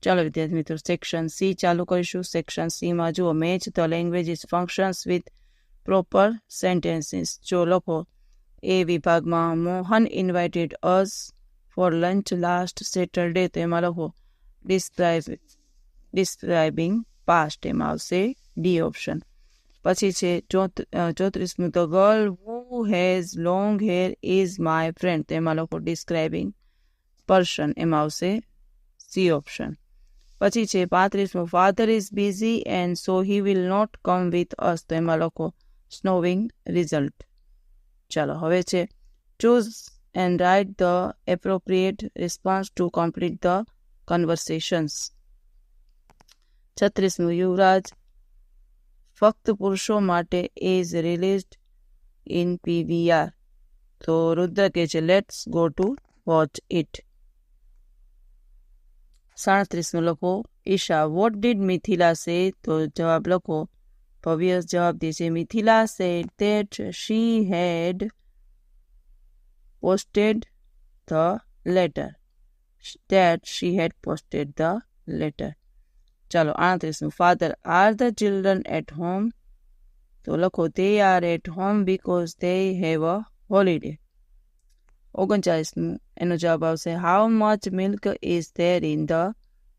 ચાલો વિદ્યાર્થી મિત્રો સેક્શન સી ચાલુ કરીશું. સેક્શન સીમાં જુઓ, match the languages functions with proper sentences. જો લખો એ વિભાગમાં Mohan invited us for lunch last Saturday, તો એમાં લખો ડિસ્ક્રાઇબિંગ પાસ્ટ, એમાં આવશે ડી ઓપ્શન. પછી છે 34મું, the girl who has long hair is my friend, તો એમાં લખો ડિસ્ક્રાઇબિંગ પર્સન, એમાં આવશે સી ઓપ્શન. પછી છે 35મું, father is busy and so he will not come with us, તો એમાં લખો સ્નોવિંગ રિઝલ્ટ. ચાલો હવે છે choose and write the appropriate response to complete the conversations. 36મું, યુવરાજ ફક્ત પુરુષો માટે ઇઝ રિલીઝડ ઇન PVR, તો રુદ્ર કે છે let's go to watch it. 37મું લખો ઈશા વોટ ડીડ મિથિલા સે, તો જવાબ લખો ભવ્ય જવાબ દે છે Mithila said that she had posted the letter, ચાલો 38મું, father are the children at home, તો લખો they are at home because they have a holiday. 39મું એનો જવાબ આવશે how much milk is there in the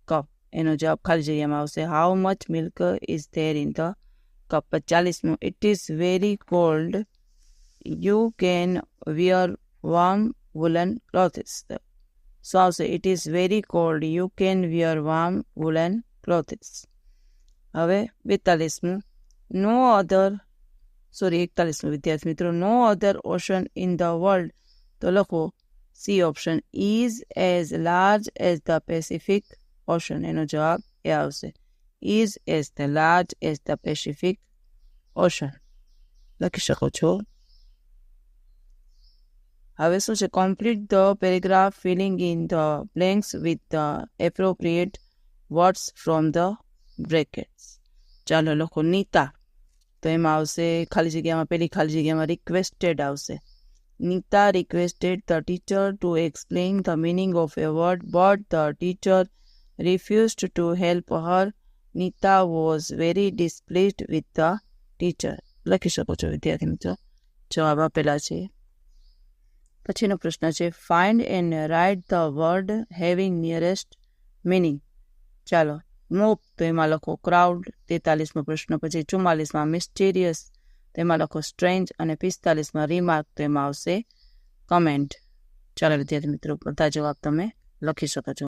cup, એનો જવાબ ખાલી જગ્યામાં આવશે how much milk is there in the cup. 40મું, it is very cold you can wear warm woollen clothes, so આવશે it is very cold you can wear warm woollen clothes. હવે 41મું, 41મું વિદ્યાર્થી મિત્રો, no other ocean in the world, તો લખો C option is as large as the Pacific ocean, એનો જવાબ એ આવશે is as the large as the Pacific ocean, લખી શકો છો. હવે શું છે, complete the paragraph filling in the blanks with the appropriate words from the brackets. ચાલો લખો નીતા, તો એમાં આવશે ખાલી જગ્યામાં પેલી ખાલી જગ્યામાં રિક્વેસ્ટેડ આવશે. Nita requested the teacher to explain the meaning of a word but the teacher refused to help her. Nita was very displeased with the teacher, લખી શકો છો વિદ્યાર્થી મિત્રો. જવાબ આપેલા છે. પછીનો પ્રશ્ન છે find and write the word having nearest meaning. ચાલો મોપ, તો એમાં લખો ક્રાઉડ. 43મો પ્રશ્ન. પછી 44માં મિસ્ટીરિયસ, તો એમાં લખો સ્ટ્રેન્જ. અને 45માં રિમાર્ક, તો એમાં આવશે કમેન્ટ. ચાલો વિદ્યાર્થી મિત્રો બધા જવાબ તમે લખી શકો છો.